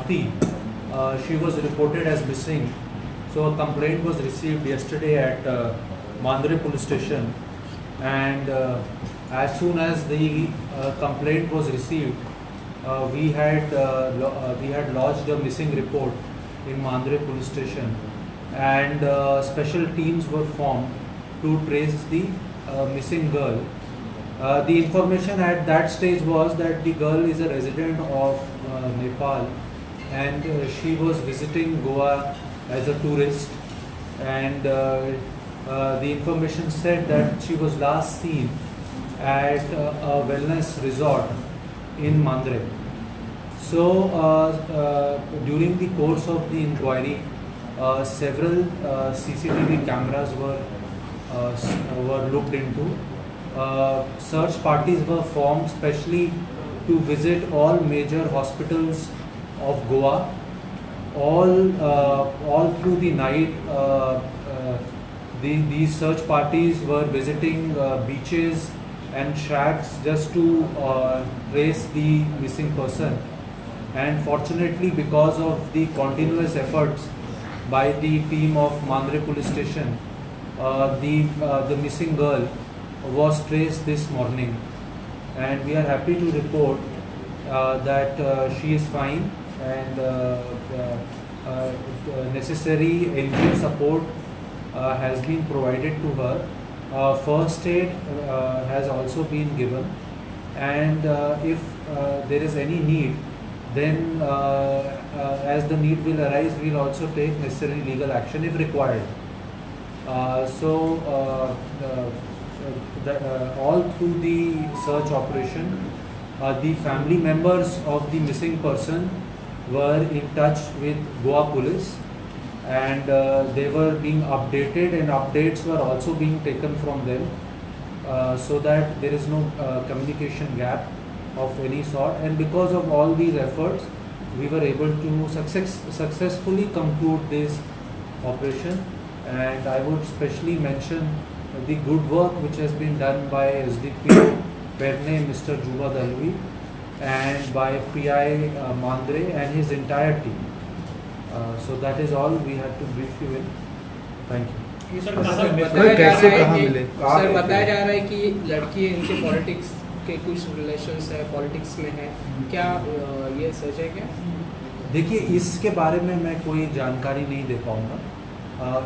Bharti, she was reported as missing. So a complaint was received yesterday at Mandre police station, and as soon as the complaint was received, we had lodged a missing report in Mandre police station, and special teams were formed to trace the missing girl. The information at that stage was that the girl is a resident of Nepal, and she was visiting Goa as a tourist, and the information said that she was last seen at a wellness resort in Mandre. So during the course of the inquiry, several CCTV cameras were looked into. Search parties were formed specially to visit all major hospitals of Goa. All through the night, these search parties were visiting beaches and shacks just to trace the missing person. And fortunately, because of the continuous efforts by the team of Mandre police station, the missing girl was traced this morning, and we are happy to report that she is fine, and necessary NGO support has been provided to her. First aid has also been given, and if there is any need, then as the need will arise, we will also take necessary legal action if required. All through the search operation, the family members of the missing person were in touch with Goa police, and they were being updated, and updates were also being taken from them, so that there is no communication gap of any sort. And because of all these efforts, we were able to successfully conclude this operation. And I would specially mention the good work which has been done by SDPO Perne, Mr. Juba Dalvi, and by PI Mandre and his entire team. So that is all we had to brief you in. Thank you. Sir बताया जा रहा है कि लड़की इनके politics के कुछ relations है, पॉलिटिक्स में है, क्या ये सच है क्या? देखिए, इसके बारे में मैं कोई जानकारी नहीं दे पाऊँगा.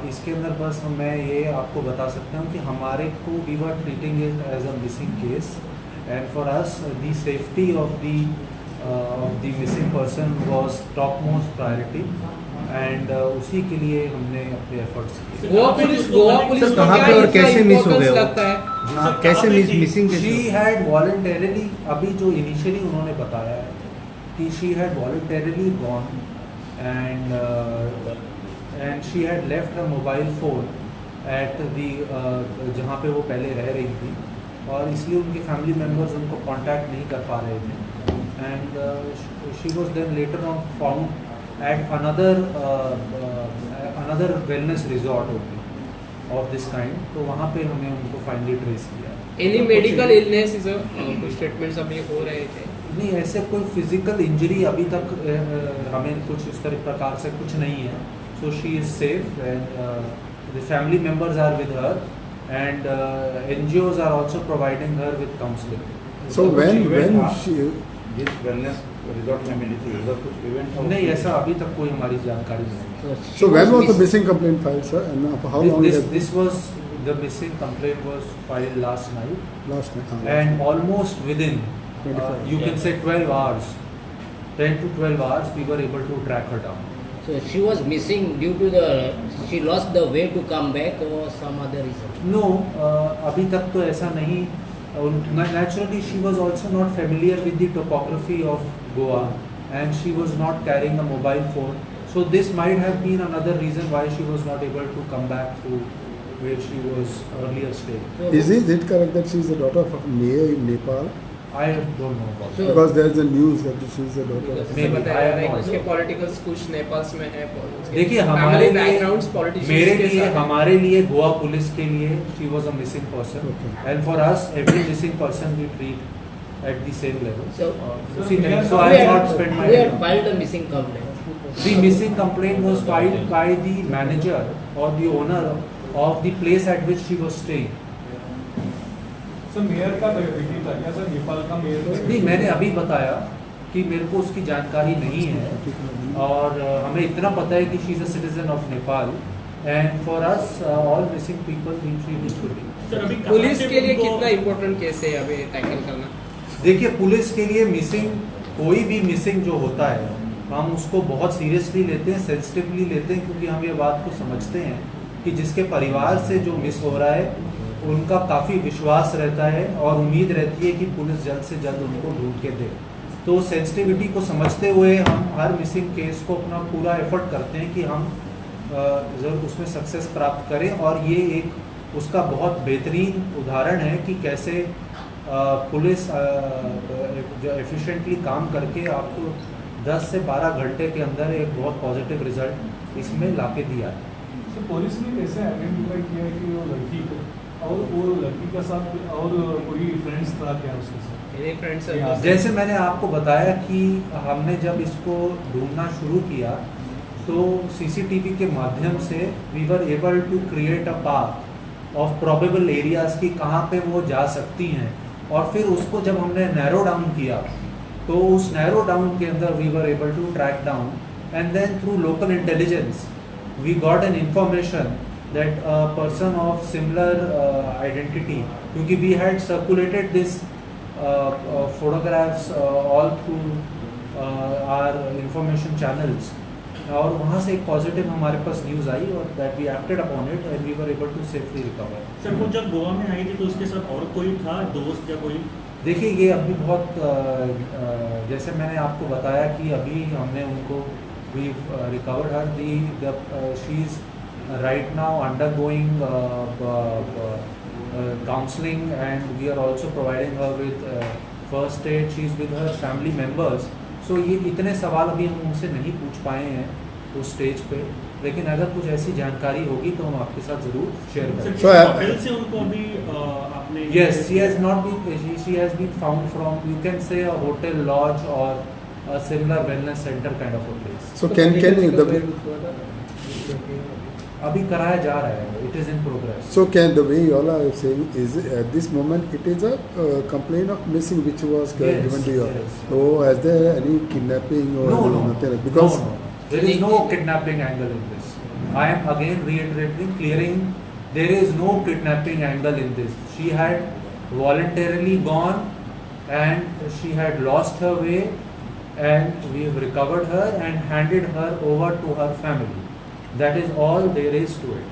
इसके अंदर बस मैं ये आपको बता सकता हूँ कि हमारे को we were treating it as a missing case, and for us the safety of the missing person was top most priority, and उसी के लिए हमने अपने एफर्ट्स किए. गोवा पुलिस कहाँ पे और कैसे मिस हो गए लगता है? कैसे मिसिंग? शी हैड वॉलंटरली, अभी जो इनिशियली उन्होंने बताया है कि she had voluntarily gone, and she had left her mobile phone at the जहाँ पे वो पहले रह रही थी, और इसलिए उनके फैमिली मेम्बर्स उनको कांटेक्ट नहीं कर पा रहे थे. And she was then later on found at another wellness resort of this kind. तो वहाँ पे हमने उनको फाइनली ट्रेस किया. Any medical illness is कुछ स्टेटमेंट्स अभी हो रहे थे? नहीं, ऐसे कोई फिजिकल इंजरी अभी तक हमें कुछ इस तरह प्रकार से कुछ नहीं है. So she is safe, and the family members are with her, and NGOs are also providing her with counseling. So when she this wellness resort में मिली थी, उधर कुछ इवेंट नहीं, ऐसा अभी तक कोई हमारी जानकारी नहीं. So when was the missing complaint filed, sir, and how long? This was the missing complaint was filed last night. Last night. And almost within you can say 12 hours, 10 to 12 hours, we were able to track her down. So she was missing due to she lost the way to come back or some other reason? No, अभी तक तो ऐसा नहीं. Naturally, she was also not familiar with the topography of Goa, and she was not carrying a mobile phone. So this might have been another reason why she was not able to come back to where she was earlier staying. Is it correct that she is the daughter of a mayor in Nepal? I don't know about that. Because there is a news that she is the daughter of. Maybe, बताया जा रहा है कि उसके politicals कुछ Nepals में है. देखिए, हमारे लिए हमारे लिए गोवा पुलिस के लिए she was a missing person, and for us every missing person we treat at the same level. So so I have not spent my. We have filed a missing complaint. The missing complaint was filed by the manager or the owner of the place at which she was staying. Sir mayor का बेटी था क्या sir, Nepal का mayor का? नहीं, मैंने अभी बताया कि मेरे को उसकी जानकारी नहीं है और हमें इतना पता है कि she is a citizen of Nepal and for us all missing people in treat equally. Sir अभी पुलिस के लिए कितना इम्पोर्टेंट केस है अभी टैकल करना? देखिए, पुलिस के लिए मिसिंग, कोई भी मिसिंग जो होता है हम उसको बहुत सीरियसली लेते हैं, सेंसिटिवली लेते हैं, क्योंकि हम ये बात को समझते हैं कि जिसके परिवार से जो मिस हो रहा है उनका काफ़ी विश्वास रहता है और उम्मीद रहती है कि पुलिस जल्द से जल्द उनको ढूंढ के दे। तो सेंसिटिविटी को समझते हुए हम हर मिसिंग केस को अपना पूरा एफर्ट करते हैं कि हम ज़रूर उसमें सक्सेस प्राप्त करें, और ये एक उसका बहुत बेहतरीन उदाहरण है कि कैसे पुलिस जो एफिशिएंटली काम करके आपको 10 से 12 घंटे के अंदर एक बहुत पॉजिटिव रिजल्ट इसमें लाके दिया है। सर पुलिस ने कैसे आइडेंटिफाई किया है कि वो लड़की और वो लड़की का साथ और कोई फ्रेंड्स था क्या उसके साथ? मेरे फ्रेंड्स जैसे मैंने आपको बताया कि हमने जब इसको ढूंढना शुरू किया तो सीसीटीवी के माध्यम से we were able to create a path of probable areas की कहाँ पे वो जा सकती हैं, और फिर उसको जब हमने नैरो डाउन किया तो उस नैरो डाउन के अंदर we were able to track down, and then through local intelligence we got an information that a person of similar identity, क्योंकि we had circulated this photographs all through our information channels, और वहाँ से एक positive हमारे पास news आई और that we acted upon it and we were able to safely recover। Sir वो जब गोवा में आई थी तो उसके साथ और कोई था, दोस्त या कोई? देखिए, ये अभी बहुत जैसे मैंने आपको बताया कि अभी हमने उनको we recovered her, she is right now undergoing counseling and we are also providing her with first aid. She is with her family members. So ये इतने सवाल अभी हम उनसे नहीं पूछ पाए हैं उस स्टेज पे, लेकिन अगर कुछ ऐसी जानकारी होगी तो हम आपके साथ ज़रूर शेयर करेंगे। सर होटल से उनको अभी आपने? Yes, she has not been, she has been found from, you can say, a hotel, lodge or a similar wellness center kind of a place. So can अभी कराया जा रहा है, it is in progress. So can the way you all are saying is at this moment it is a complaint of missing which was Yes, given to you. yes. So has there any kidnapping or No, no, nothing? Because no. There is no kidnapping angle in this. I am again reiterating, clearing, there is no kidnapping angle in this. She had voluntarily gone and she had lost her way, and we have recovered her and handed her over to her family. That is all there is to it.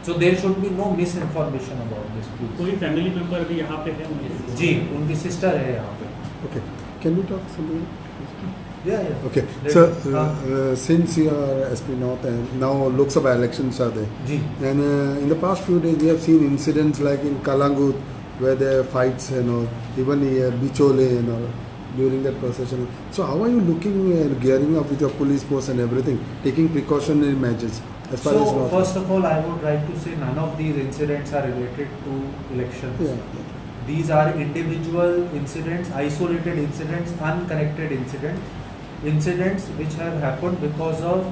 So there should be no misinformation about this, please. कोई family member भी यहाँ पे है? जी, उनकी sister है यहाँ पे। okay, can we talk something? Yeah, yeah. Okay, Let- so since you are SP North and now Lok Sabha elections are there, ji, and in the past few days we have seen incidents like in Kalangut where there are fights and all, even here Bichole and all during that procession. So how are you looking and gearing up with your police force and everything, taking precautionary measures as far as so North? first of all I would like to say none of these incidents are related to elections. Yeah. These are individual incidents, isolated incidents, unconnected incidents which have happened because of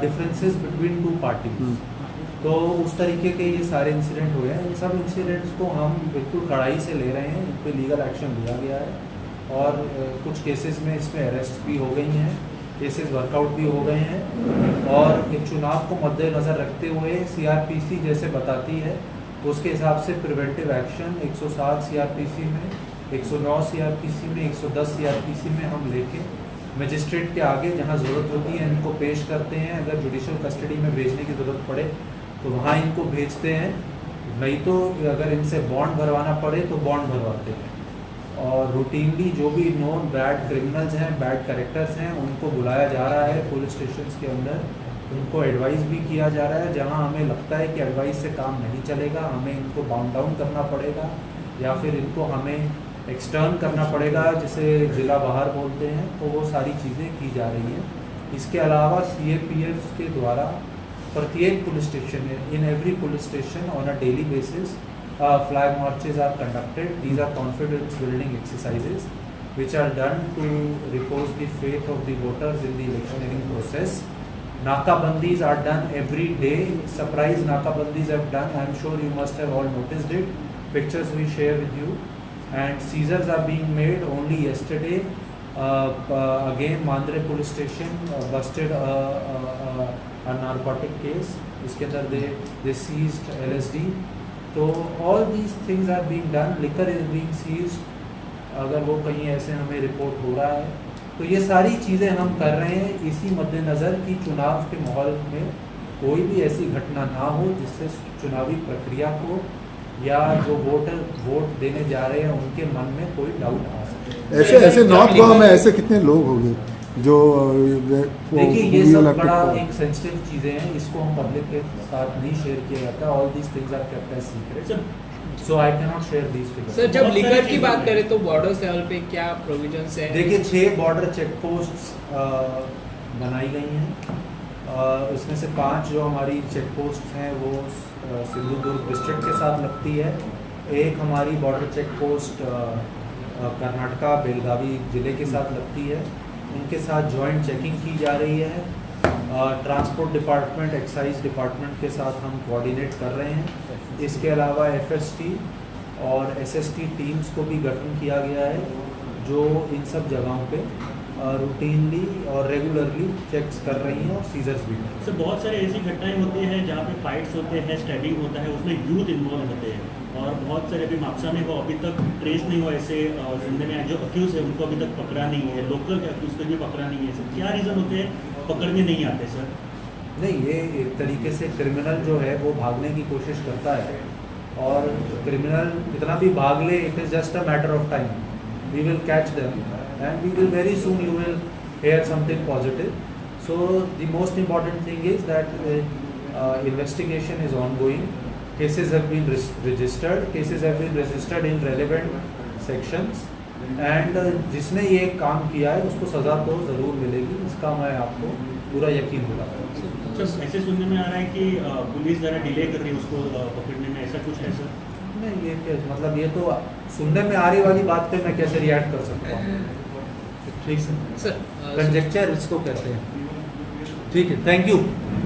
differences between two parties. तो उस तरीके के ये सारे incident हुए हैं। इन सब incidents को हम बिल्कुल कड़ाई से ले रहे हैं, इन पे लीगल एक्शन लिया गया है और कुछ केसेस में इसमें अरेस्ट भी हो गई हैं, केसेस वर्कआउट भी हो गए हैं, और एक चुनाव को मद्देनज़र रखते हुए CRPC जैसे बताती है उसके हिसाब से प्रिवेंटिव एक्शन 107 CRPC में, 109 CRPC में, 110 CRPC में हम लेके मजिस्ट्रेट के आगे जहां ज़रूरत होती है इनको पेश करते हैं। अगर जुडिशल कस्टडी में भेजने की ज़रूरत पड़े तो वहाँ इनको भेजते हैं, नहीं तो अगर इनसे बॉन्ड भरवाना पड़े तो बॉन्ड भरवाते हैं। और रूटीनली जो भी नोन बैड क्रिमिनल्स हैं, बैड कैरेक्टर्स हैं, उनको बुलाया जा रहा है पुलिस स्टेशन के अंदर, उनको एडवाइस भी किया जा रहा है। जहां हमें लगता है कि एडवाइस से काम नहीं चलेगा, हमें इनको बाउंड डाउन करना पड़ेगा या फिर इनको हमें एक्सटर्न करना पड़ेगा, जिसे ज़िला बाहर बोलते हैं, तो वो सारी चीज़ें की जा रही हैं। इसके अलावा CAPF के द्वारा प्रत्येक पुलिस स्टेशन में, in every police station on a daily basis flag marches are conducted. These are confidence building exercises which are done to repose the faith of the voters in the electioneering process. Nakabandis are done every day. Surprise Nakabandis have done. I am sure you must have all noticed it. Pictures we share with you. And seizures are being made. Only yesterday, again Mandre police station busted a narcotic case. इसके अंदर they seized LSD. तो all these things are being done. Liquor is being seized. अगर वो कहीं ऐसे हमें report हो रहा है, तो ये सारी चीज़ें हम कर रहे हैं इसी मद्देनज़र कि चुनाव के माहौल में कोई भी ऐसी घटना ना हो जिससे चुनावी प्रक्रिया को या जो वोटर वोट देने जा रहे हैं उनके मन में कोई डाउट आ सके। ऐसे नॉर्थ गोवा में ऐसे कितने लोग होंगे जो देखिए ये सब बड़ा एक सेंसिटिव चीज़ें हैं, इसको हम पब्लिक के साथ नहीं शेयर किया जाता। All these things are kept as secret, so I can not share these figures. Sir जब लिकर की बात करें तो बॉर्डर लेवल पे क्या प्रोविजंस है? देखिए 6 बॉर्डर चेक पोस्ट्स बनाई गई हैं। उसमें से 5 जो हमारी चेक पोस्ट हैं वो सिंधुदुर्ग डिस्ट्रिक्ट के साथ लगती है। एक हमारी border check post Karnataka Belagavi ज़िले के साथ लगती है। उनके साथ जॉइंट चेकिंग की जा रही है। ट्रांसपोर्ट डिपार्टमेंट, एक्साइज डिपार्टमेंट के साथ हम कोऑर्डिनेट कर रहे हैं। इसके अलावा FST और SST टीम्स को भी गठन किया गया है जो इन सब जगहों पे रूटीनली और रेगुलरली चेक्स कर रही हैं और सीजर्स भी कर रही हैं। सर बहुत सारे ऐसी घटनाएं होती हैं जहाँ पे फाइट्स होते हैं, स्टैबिंग होता है, उसमें यूथ इन्वॉल्व होते हैं और बहुत सारे अभी मापसा में वो अभी तक ट्रेस नहीं हुआ। ऐसे जिंदे में जो अक्यूज है उनको अभी तक पकड़ा नहीं है, लोकल अक्यूज को भी पकड़ा नहीं है। सर क्या रीज़न होते हैं पकड़ने नहीं आते सर? नहीं, ये एक तरीके से क्रिमिनल जो है वो भागने की कोशिश करता है और क्रिमिनल कितना भी भाग ले, it is just a matter of time, we will catch them and we will very soon you will hear something positive. So the most important thing is that investigation is ongoing. Cases have been registered. Cases have been registered in relevant sections. And जिसने ये काम किया है उसको सज़ा तो ज़रूर मिलेगी, इसका मैं आपको पूरा यकीन दिलाता हूँ। सर ऐसे सुनने में आ रहा है कि पुलिस ज़रा डिले कर रही है उसको पकड़ने में, ऐसा कुछ है सर? नहीं, ये क्या मतलब, ये तो सुनने में आ रही वाली बात पे मैं कैसे रिएक्ट कर सकता हूँ? ठीक है सर, कंजेक्चर इसको कहते हैं। ठीक है, थैंक यू।